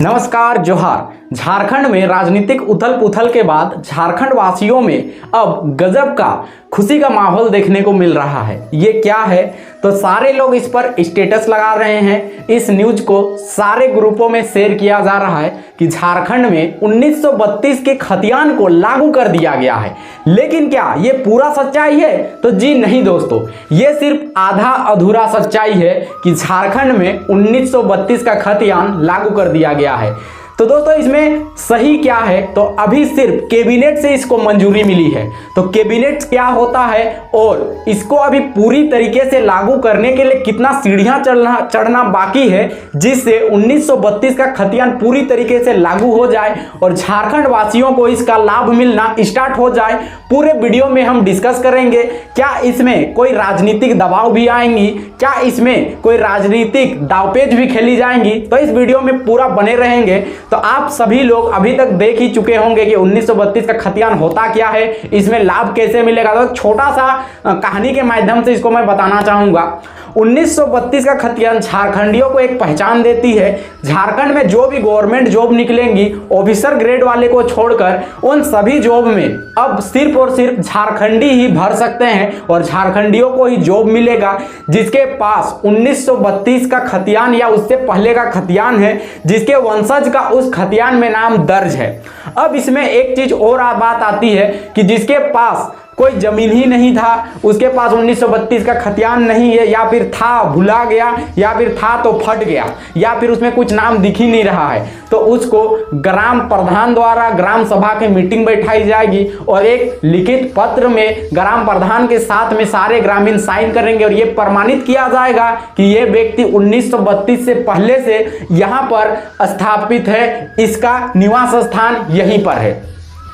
नमस्कार जोहार। झारखंड में राजनीतिक उथल पुथल के बाद झारखंड वासियों में अब गजब का खुशी का माहौल देखने को मिल रहा है। ये क्या है तो सारे लोग इस पर स्टेटस लगा रहे हैं। इस न्यूज को सारे ग्रुपों में शेयर किया जा रहा है कि झारखंड में 1932 के खतियान को लागू कर दिया गया है। लेकिन क्या ये पूरा सच्चाई है? तो जी नहीं दोस्तों, ये सिर्फ आधा अधूरा सच्चाई है कि झारखंड में 1932 का खतियान लागू कर दिया गया है। तो दोस्तों इसमें सही क्या है? तो अभी सिर्फ कैबिनेट से इसको मंजूरी मिली है। तो कैबिनेट क्या होता है और इसको अभी पूरी तरीके से लागू करने के लिए कितना सीढ़ियां चढ़ना बाकी है, जिससे 1932 का खतियान पूरी तरीके से लागू हो जाए और झारखंड वासियों को इसका लाभ मिलना स्टार्ट हो जाए, पूरे वीडियो में हम डिस्कस करेंगे। क्या इसमें कोई राजनीतिक दबाव भी आएंगी? क्या इसमें कोई राजनीतिक दावपेच भी खेली जाएंगी? तो इस वीडियो में पूरा बने रहेंगे। तो आप सभी लोग अभी तक देख ही चुके होंगे कि 1932 का खतियान होता क्या है, इसमें लाभ कैसे मिलेगा। तो छोटा सा कहानी के माध्यम से इसको मैं बताना चाहूंगा। 1932 का खतियान झारखंडियों को एक पहचान देती है। झारखंड में जो भी गवर्नमेंट जॉब निकलेंगी, ऑफिसर ग्रेड वाले को छोड़कर उन सभी जॉब में अब सिर्फ और सिर्फ झारखंडी ही भर सकते हैं और झारखंडियों को ही जॉब मिलेगा जिसके पास 1932 का खतियान या उससे पहले का खतियान है, जिसके वंशज का उस खतियान में नाम दर्ज है। अब इसमें एक चीज और बात आती है कि जिसके पास कोई जमीन ही नहीं था, उसके पास 1932 का खतियान नहीं है, या फिर था भुला गया, या फिर था तो फट गया, या फिर उसमें कुछ नाम दिख ही नहीं रहा है, तो उसको ग्राम प्रधान द्वारा ग्राम सभा की मीटिंग बैठाई जाएगी और एक लिखित पत्र में ग्राम प्रधान के साथ में सारे ग्रामीण साइन करेंगे और ये प्रमाणित किया जाएगा कि ये व्यक्ति 1932 से पहले से यहाँ पर स्थापित है, इसका निवास स्थान यहीं पर है।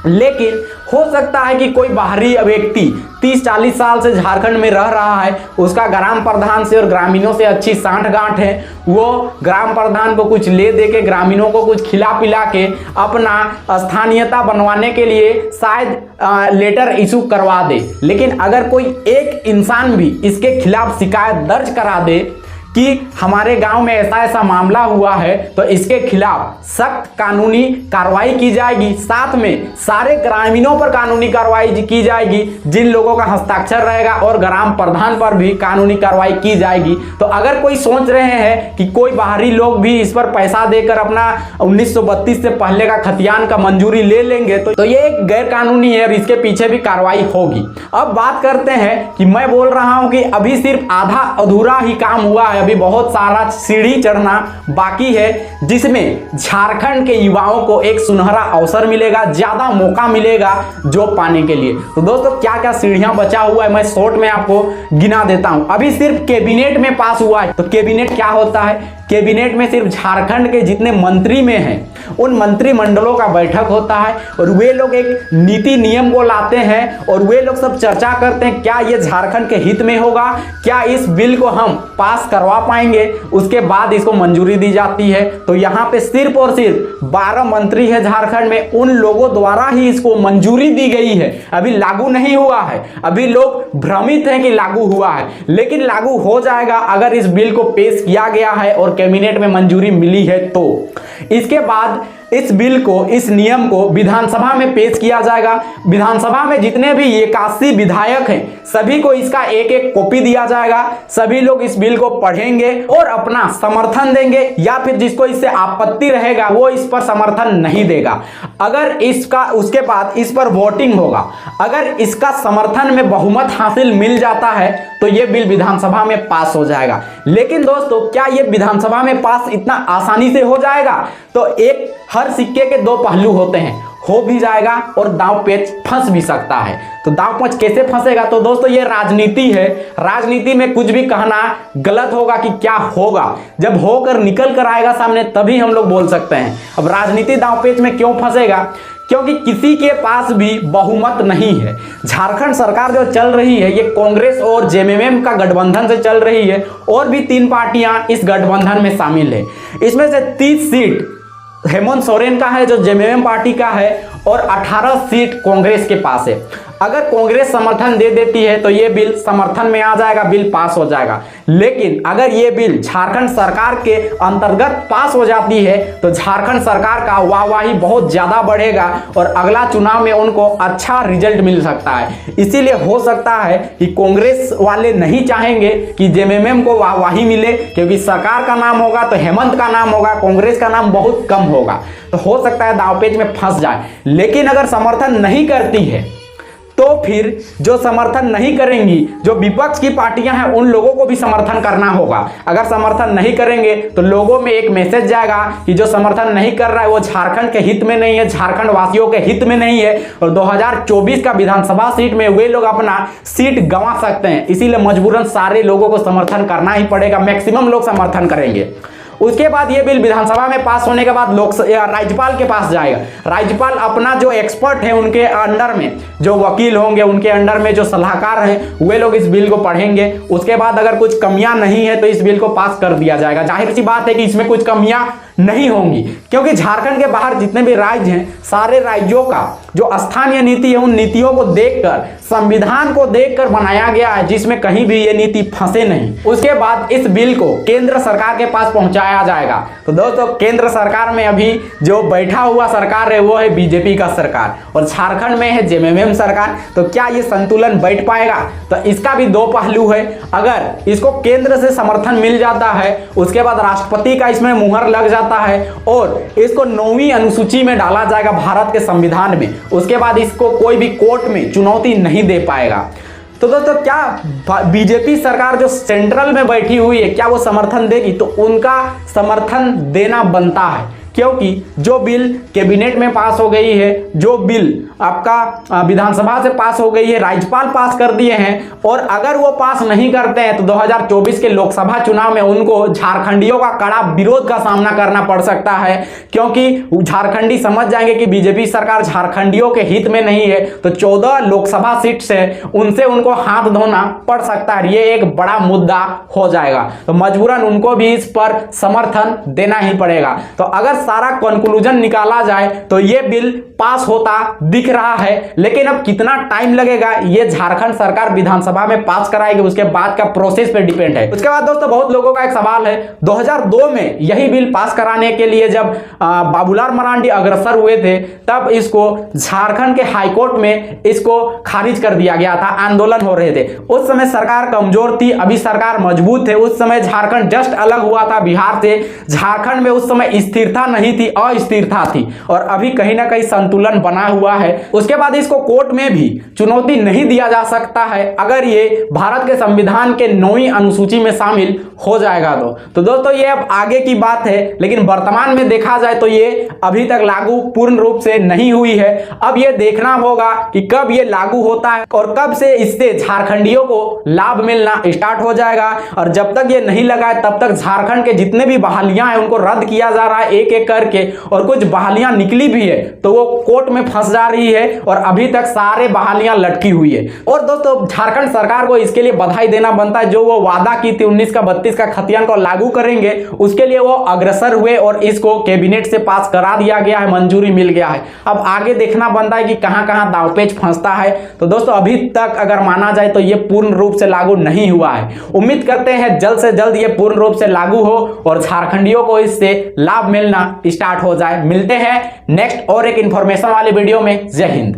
लेकिन हो सकता है कि कोई बाहरी व्यक्ति 30-40 साल से झारखंड में रह रहा है, उसका ग्राम प्रधान से और ग्रामीणों से अच्छी सांठ-गांठ है, वो ग्राम प्रधान को कुछ ले दे के ग्रामीणों को कुछ खिला पिला के अपना स्थानीयता बनवाने के लिए शायद लेटर इशू करवा दे। लेकिन अगर कोई एक इंसान भी इसके खिलाफ शिकायत दर्ज करा दे कि हमारे गांव में ऐसा ऐसा मामला हुआ है, तो इसके खिलाफ सख्त कानूनी कार्रवाई की जाएगी। साथ में सारे ग्रामीणों पर कानूनी कार्रवाई की जाएगी जिन लोगों का हस्ताक्षर रहेगा, और ग्राम प्रधान पर भी कानूनी कार्रवाई की जाएगी। तो अगर कोई सोच रहे हैं कि कोई बाहरी लोग भी इस पर पैसा देकर अपना 1932 से पहले का खतियान का मंजूरी ले लेंगे, तो ये एक गैर कानूनी है और इसके पीछे भी कार्रवाई होगी। अब बात करते हैं कि मैं बोल रहा हूं कि अभी सिर्फ आधा अधूरा ही काम हुआ है, अभी बहुत सारा सीढ़ी चढ़ना बाकी है, जिसमें झारखंड के युवाओं को एक सुनहरा अवसर मिलेगा, ज्यादा मौका मिलेगा जॉब पाने के लिए। तो दोस्तों क्या क्या सीढ़ियां बचा हुआ है मैं शॉर्ट में आपको गिना देता हूं। अभी सिर्फ कैबिनेट में पास हुआ है। तो कैबिनेट क्या होता है? कैबिनेट में सिर्फ झारखंड के जितने मंत्री में हैं उन मंत्रिमंडलों का बैठक होता है और वे लोग एक नीति नियम को लाते हैं और वे लोग सब चर्चा करते हैं क्या ये झारखंड के हित में होगा, क्या इस बिल को हम पास करवा पाएंगे, उसके बाद इसको मंजूरी दी जाती है। तो यहाँ पे सिर्फ और सिर्फ 12 मंत्री है झारखंड में, उन लोगों द्वारा ही इसको मंजूरी दी गई है। अभी लागू नहीं हुआ है, अभी लोग भ्रमित हैं कि लागू हुआ है, लेकिन लागू हो जाएगा अगर इस बिल को पेश किया गया है और कैबिनेट में मंजूरी मिली है। तो इसके बाद इस बिल को, इस नियम को विधानसभा में पेश किया जाएगा। विधानसभा में जितने भी 81 विधायक हैं सभी को इसका एक एक कॉपी दिया जाएगा। सभी लोग इस बिल को पढ़ेंगे और अपना समर्थन देंगे, या फिर जिसको इससे आपत्ति रहेगा वो इस पर समर्थन नहीं देगा। अगर इसका उसके बाद इस पर वोटिंग होगा, अगर इसका समर्थन में बहुमत हासिल मिल जाता है तो ये बिल विधानसभा में पास हो जाएगा। लेकिन दोस्तों क्या ये विधानसभा में पास इतना आसानी से हो जाएगा? तो एक हर सिक्के के दो पहलू होते हैं, हो भी जाएगा और दांव पेच फंस भी सकता है। तो दांव पेच कैसे फंसेगा? तो दोस्तों ये राजनीति है, राजनीति में कुछ भी कहना गलत होगा कि क्या होगा, जब होकर निकल कर आएगा सामने तभी हम लोग बोल सकते हैं। अब राजनीति दांव पेच में क्यों फंसेगा? क्योंकि किसी के पास भी बहुमत नहीं है। झारखंड सरकार जो चल रही है ये कांग्रेस और जेएमएम का गठबंधन से चल रही है, और भी 3 पार्टियां इस गठबंधन में शामिल है। इसमें से 30 सीट हेमंत सोरेन का है जो जेएमएम पार्टी का है, और 18 सीट कांग्रेस के पास है। अगर कांग्रेस समर्थन दे देती है तो ये बिल समर्थन में आ जाएगा, बिल पास हो जाएगा। लेकिन अगर ये बिल झारखंड सरकार के अंतर्गत पास हो जाती है तो झारखंड सरकार का वाहवाही बहुत ज्यादा बढ़ेगा और अगला चुनाव में उनको अच्छा रिजल्ट मिल सकता है। इसीलिए हो सकता है कि कांग्रेस वाले नहीं चाहेंगे कि जेएमएम को वाहवाही मिले, क्योंकि सरकार का नाम होगा तो हेमंत का नाम होगा, कांग्रेस का नाम बहुत कम होगा, तो हो सकता है दांवपेच में फंस जाए। लेकिन अगर समर्थन नहीं करती है तो फिर जो समर्थन नहीं करेंगी, जो विपक्ष की पार्टियां हैं, उन लोगों को भी समर्थन करना होगा। अगर समर्थन नहीं करेंगे तो लोगों में एक मैसेज जाएगा कि जो समर्थन नहीं कर रहा है वो झारखंड के हित में नहीं है, झारखंड वासियों के हित में नहीं है, और 2024 का विधानसभा सीट में वे लोग अपना सीट गंवा सकते हैं। इसीलिए मजबूरन सारे लोगों को समर्थन करना ही पड़ेगा, मैक्सिमम लोग समर्थन करेंगे। उसके बाद ये बिल विधानसभा में पास होने के बाद राज्यपाल के पास जाएगा। राज्यपाल अपना जो एक्सपर्ट है उनके अंडर में जो वकील होंगे, उनके अंडर में जो सलाहकार हैं, वे लोग इस बिल को पढ़ेंगे। उसके बाद अगर कुछ कमियां नहीं है तो इस बिल को पास कर दिया जाएगा। जाहिर सी बात है कि इसमें कुछ कमियां नहीं होंगी, क्योंकि झारखंड के बाहर जितने भी राज्य हैं, सारे राज्यों का जो स्थानीय नीति है उन नीतियों को देखकर, संविधान को देखकर बनाया गया है, जिसमें कहीं भी ये नीति फंसे नहीं। उसके बाद इस बिल को केंद्र सरकार के पास पहुंचाया जाएगा। तो दोस्तों, केंद्र सरकार में अभी जो बैठा हुआ सरकार है वो है बीजेपी का सरकार, और झारखंड में है जेएमएम सरकार। तो क्या ये संतुलन बैठ पाएगा? तो इसका भी दो पहलू है। अगर इसको केंद्र से समर्थन मिल जाता है, उसके बाद राष्ट्रपति का इसमें मुहर लग जाता है और इसको 9वीं अनुसूची में डाला जाएगा भारत के संविधान में, उसके बाद इसको कोई भी कोर्ट में चुनौती नहीं दे पाएगा। तो दोस्तों, क्या बीजेपी सरकार जो सेंट्रल में बैठी हुई है, क्या वो समर्थन देगी? तो उनका समर्थन देना बनता है, क्योंकि जो बिल कैबिनेट में पास हो गई है, जो बिल आपका विधानसभा से पास हो गई है, राज्यपाल पास कर दिए हैं, और अगर वो पास नहीं करते हैं तो 2024 के लोकसभा चुनाव में उनको झारखंडियों का कड़ा विरोध का सामना करना पड़ सकता है, क्योंकि झारखंडी समझ जाएंगे कि बीजेपी सरकार झारखंडियों के हित में नहीं है। तो 14 लोकसभा सीट से उनसे उनको हाथ धोना पड़ सकता है। ये एक बड़ा मुद्दा हो जाएगा, तो मजबूरन उनको भी इस पर समर्थन देना ही पड़ेगा। तो अगर सारा कंक्लूजन निकाला जाए तो ये बिल पास होता दिख रहा है, लेकिन अब कितना टाइम लगेगा ये झारखंड सरकार विधानसभा में पास कराएगी, उसके बाद का प्रोसेस पे डिपेंड है। उसके बाद दोस्तों, बहुत लोगों का एक सवाल है, 2002 में यही बिल पास कराने के लिए जब बाबूलाल मरांडी अग्रसर हुए थे, तब इसको झारखंड के हाईकोर्ट में इसको खारिज कर दिया गया था, आंदोलन हो रहे थे। उस समय सरकार कमजोर थी, अभी सरकार मजबूत थे। उस समय झारखंड जस्ट अलग हुआ था बिहार से, झारखंड में उस समय स्थिरता नहीं थी, अस्थिरता थी, और अभी कहीं ना कहीं संतुलन बना हुआ है। उसके बाद इसको कोर्ट में भी चुनौती नहीं दिया जा सकता है अगर ये भारत के संविधान के 9वीं अनुसूची में शामिल हो जाएगा। तो दोस्तों, ये अब आगे की बात है, लेकिन वर्तमान में देखा जाए तो ये अभी तक लागू पूर्ण रूप से नहीं हुई है। अब ये देखना होगा कि कब ये लागू होता है और कब से इससे झारखंडियों को लाभ मिलना स्टार्ट हो जाएगा। और जब तक ये नहीं लगा है तब तक झारखंड के जितने भी बहालियां हैं उनको रद्द किया जा रहा है एक एक करके, और कुछ बहालियां निकली भी है तो वो कोर्ट में फंस जा रही है, और अभी तक सारे बहालियां लटकी हुई है। और दोस्तों, झारखंड सरकार को इसके लिए बधाई देना बनता है, जो वो वादा की थी 19 का 32 का खतियान को लागू करेंगे, उसके लिए वो अग्रसर हुए और इसको कैबिनेट से पास करा दिया गया है, मंजूरी मिल गया है। अब आगे देखना बनता है कि कहां कहां दांवपेच फंसता है। तो दोस्तों, अभी तक अगर माना जाए तो ये पूर्ण रूप से लागू नहीं हुआ है। उम्मीद करते हैं जल्द से जल्द ये पूर्ण रूप से लागू हो और झारखंडियों को इससे लाभ मिलना स्टार्ट हो जाए। मिलते हैं नेक्स्ट और एक इंफॉर्मेशन वाले वीडियो में। जय हिंद।